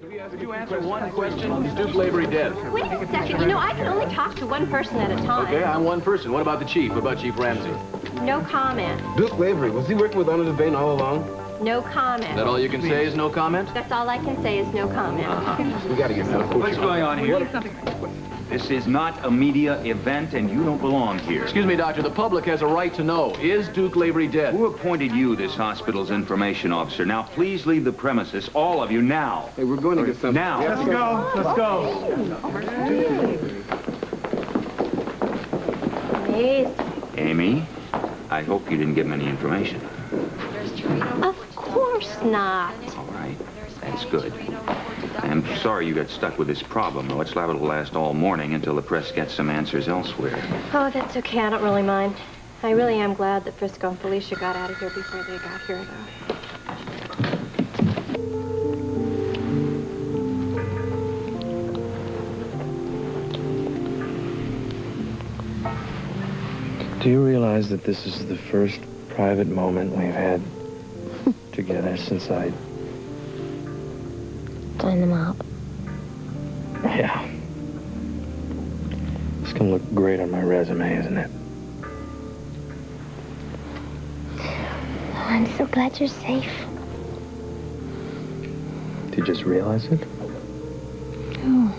Could you answer one question? Is Duke Lavery dead? Wait a second. You know, I can only talk to one person at a time. Okay, I'm one person. What about the chief? What about Chief Ramsey? No comment. Duke Lavery, was he working with Honor Devane all along? No comment. Is that all you can say is no comment? That's all I can say is no comment. We gotta get some. What's going on here? This is not a media event, and you don't belong here. Excuse me, doctor. The public has a right to know. Is Duke Lavery dead? Who appointed you this hospital's information officer? Now, please leave the premises, all of you, now. Hey, we're going to get some. Now. Let's go. Let's go. Amazing. Amy, I hope you didn't give him any information. Of course not. All right. That's good. I'm sorry you got stuck with this problem. It's liable to last all morning until the press gets some answers elsewhere. Oh, that's okay. I don't really mind. I really am glad that Frisco and Felicia got out of here before they got here, though. Do you realize that this is the first private moment we've had together since I... Signed them out. Yeah. It's gonna look great on my resume, isn't it? Oh, I'm so glad you're safe. Do you just realize it? Oh.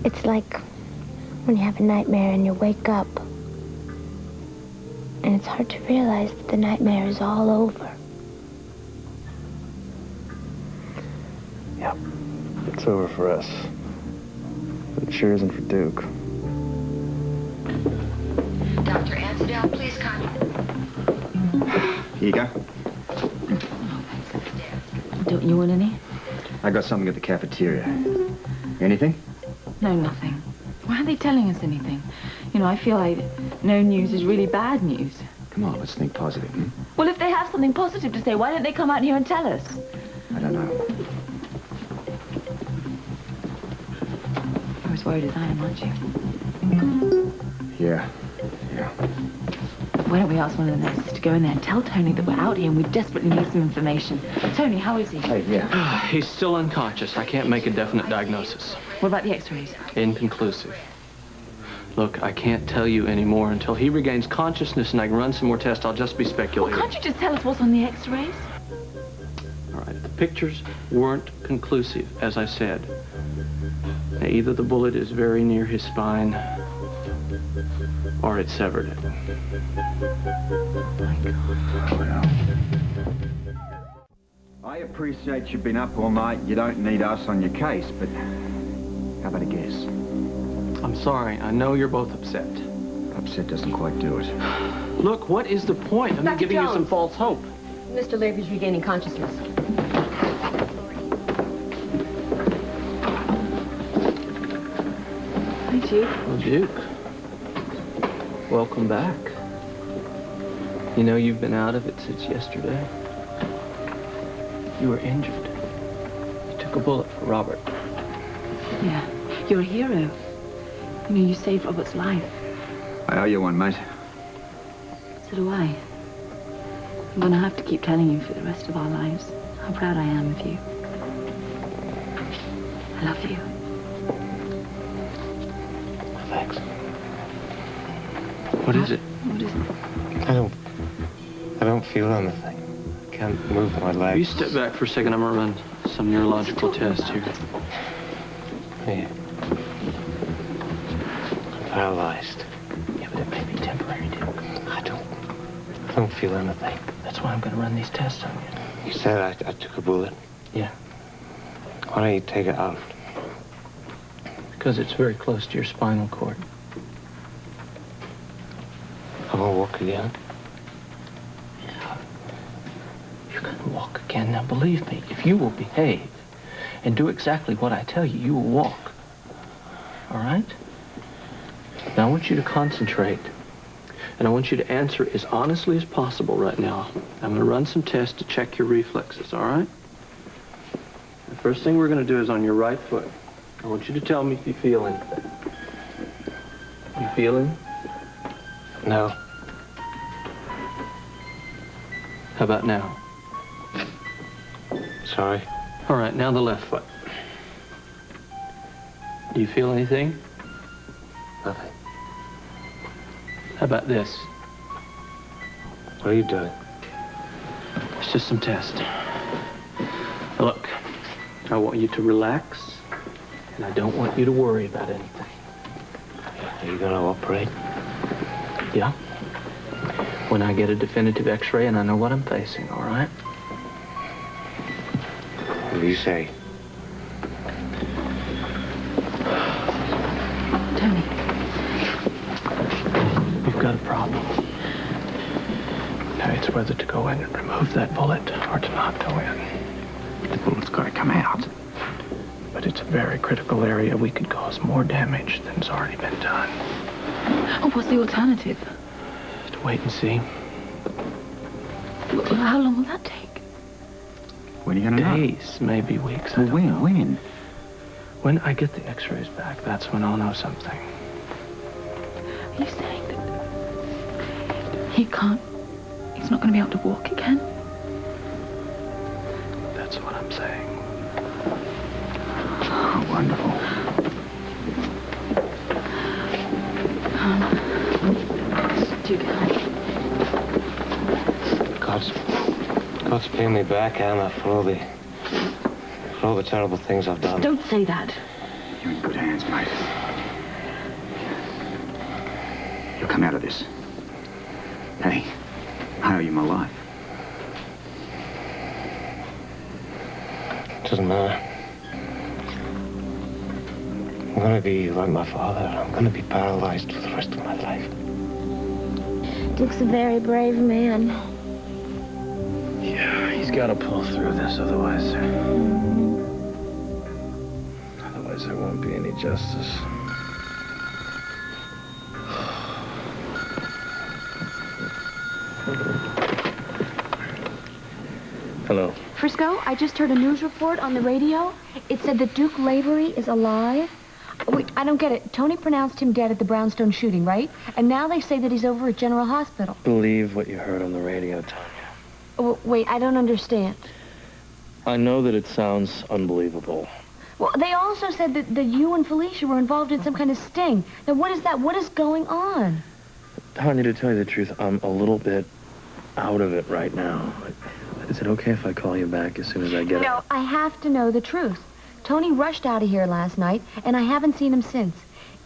It's like when you have a nightmare and you wake up. And it's hard to realize that the nightmare is all over. Yep. It's over for us. But it sure isn't for Duke. Dr. Amsterdam, please contact. Here you go. Don't you want any? I got something at the cafeteria. Anything? No, nothing. Why aren't they telling us anything? You know, I feel like no news is really bad news. Come on, let's think positive. Well, if they have something positive to say, why don't they come out here and tell us? I don't know. You're as worried as I am, aren't you? Yeah. Why don't we ask one of the nurses to go in there and tell Tony that we're out here and we desperately need some information. Tony, how is he? Hey, yeah. He's still unconscious. I can't make a definite diagnosis. What about the x-rays? Inconclusive. Look, I can't tell you anymore. Until he regains consciousness and I can run some more tests, I'll just be speculating. Well, can't you just tell us what's on the x-rays? All right, the pictures weren't conclusive, as I said. Now, either the bullet is very near his spine, or it severed it. My God. Well, I appreciate you've been up all night. You don't need us on your case, but how about a guess? I'm sorry. I know you're both upset. Upset doesn't quite do it. Look, what is the point? I'm Dr. giving you Jones. some false hope. Mr. Lavery's regaining consciousness. Hi, Chief. Well, Duke, welcome back. You know, you've been out of it since yesterday. You were injured. You took a bullet for Robert. Yeah, you're a hero. You know, you saved Robert's life. I owe you one, mate. So do I. I'm gonna have to keep telling you for the rest of our lives how proud I am of you. I love you. Thanks. What is it? What is it? I don't feel anything. Can't move my legs. You step back for a second. I'm gonna run some neurological tests here. Yeah. I'm paralyzed. Yeah, but it may be temporary, Duke. I don't feel anything. That's why I'm gonna run these tests on you. You said I took a bullet. Yeah. Why don't you take it out? Because it's very close to your spinal cord. I won't walk again. Yeah. You're gonna walk again. Now, believe me, if you will behave and do exactly what I tell you, you will walk. All right? Now, I want you to concentrate. And I want you to answer as honestly as possible right now. I'm going to run some tests to check your reflexes, all right? The first thing we're going to do is on your right foot. I want you to tell me if you feel anything. You feeling? No. How about now? Sorry. All right, now the left foot. Do you feel anything? Nothing. How about this? What are you doing? It's just some test. Look, I want you to relax, and I don't want you to worry about anything. Are you gonna operate? Yeah? When I get a definitive x-ray and I know what I'm facing, all right? What do you say? Tony. You've got a problem. Now it's whether to go in and remove that bullet or to not go in. The bullet's got to come out. But it's a very critical area. We could cause more damage than's already been done. Oh, what's the alternative? To wait and see. How long will that take? When are you going to know? Days, maybe weeks. I Well, don't know. when? When I get the x-rays back, that's when I'll know something. Are you saying that he's not going to be able to walk again? That's what I'm saying. Oh, wonderful. Duke, God's paying me back, Anna, for all the terrible things I've done. don't say that. You're in good hands, mate. You'll come out of this. Hey, I owe you my life. Doesn't matter. I'm gonna be like my father. I'm gonna be paralyzed for the rest of my life. Duke's a very brave man. Yeah, he's got to pull through this, otherwise there won't be any justice. Hello. Frisco, I just heard a news report on the radio. It said that Duke Lavery is alive. Wait, I don't get it. Tony pronounced him dead at the Brownstone shooting, right? And now they say that he's over at General Hospital. Believe what you heard on the radio, Tanya. Oh, wait, I don't understand. I know that it sounds unbelievable. Well, they also said that you and Felicia were involved in some kind of sting. Now, what is that? What is going on? Tanya, to tell you the truth, I'm a little bit out of it right now. Is it okay if I call you back as soon as I get it? No, I have to know the truth. Tony rushed out of here last night, and I haven't seen him since.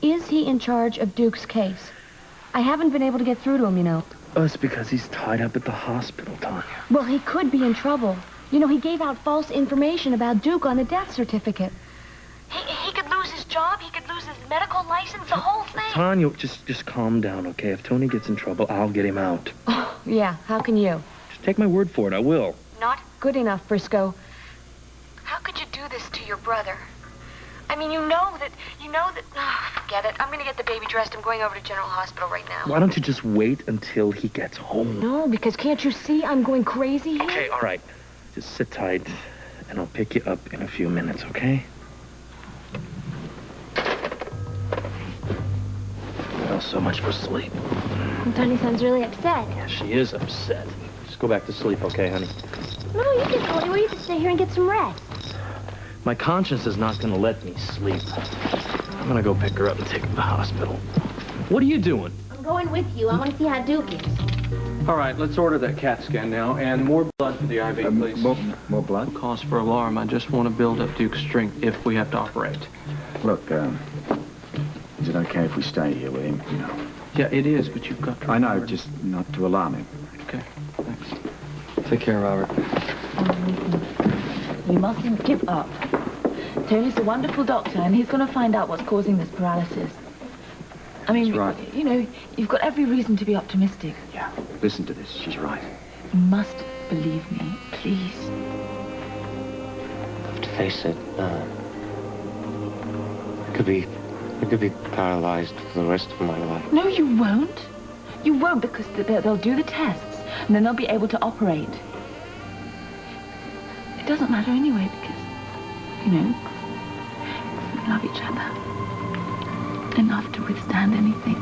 Is he in charge of Duke's case? I haven't been able to get through to him, you know. Oh, it's because he's tied up at the hospital, Tanya. Well, he could be in trouble. You know, he gave out false information about Duke on the death certificate. He could lose his job, he could lose his medical license, the whole thing. Tanya, just calm down, okay? If Tony gets in trouble, I'll get him out. Oh, yeah, how can you? Just take my word for it, I will. Not good enough, Frisco. How could you do this to your brother? I mean, you know that... Oh, forget it. I'm going to get the baby dressed. I'm going over to General Hospital right now. Why don't you just wait until he gets home? No, because can't you see I'm going crazy here? Okay, all right. Just sit tight, and I'll pick you up in a few minutes, okay? Well, so much for sleep. Tony sounds really upset. Yeah, she is upset. Just go back to sleep, okay, honey? No, you can go anywhere. You can stay here and get some rest. My conscience is not going to let me sleep. I'm going to go pick her up and take her to the hospital. What are you doing? I'm going with you. I want to see how Duke is. All right, let's order that CAT scan now, and more blood for the IV, please. More blood? Cause for alarm. I just want to build up Duke's strength if we have to operate. Look, is it okay if we stay here with him, you know? Yeah, it is, but you've got to... I know, just not to alarm him. Okay, thanks. Take care, Robert. We mustn't give up. Tony's a wonderful doctor, and he's going to find out what's causing this paralysis. I mean, That's right. You know, you've got every reason to be optimistic. Yeah, listen to this. She's right. You must believe me, please. I have to face it. I could be paralyzed for the rest of my life. No, you won't. You won't, because they'll do the tests, and then they'll be able to operate. It doesn't matter anyway, because, you know, we love each other enough to withstand anything.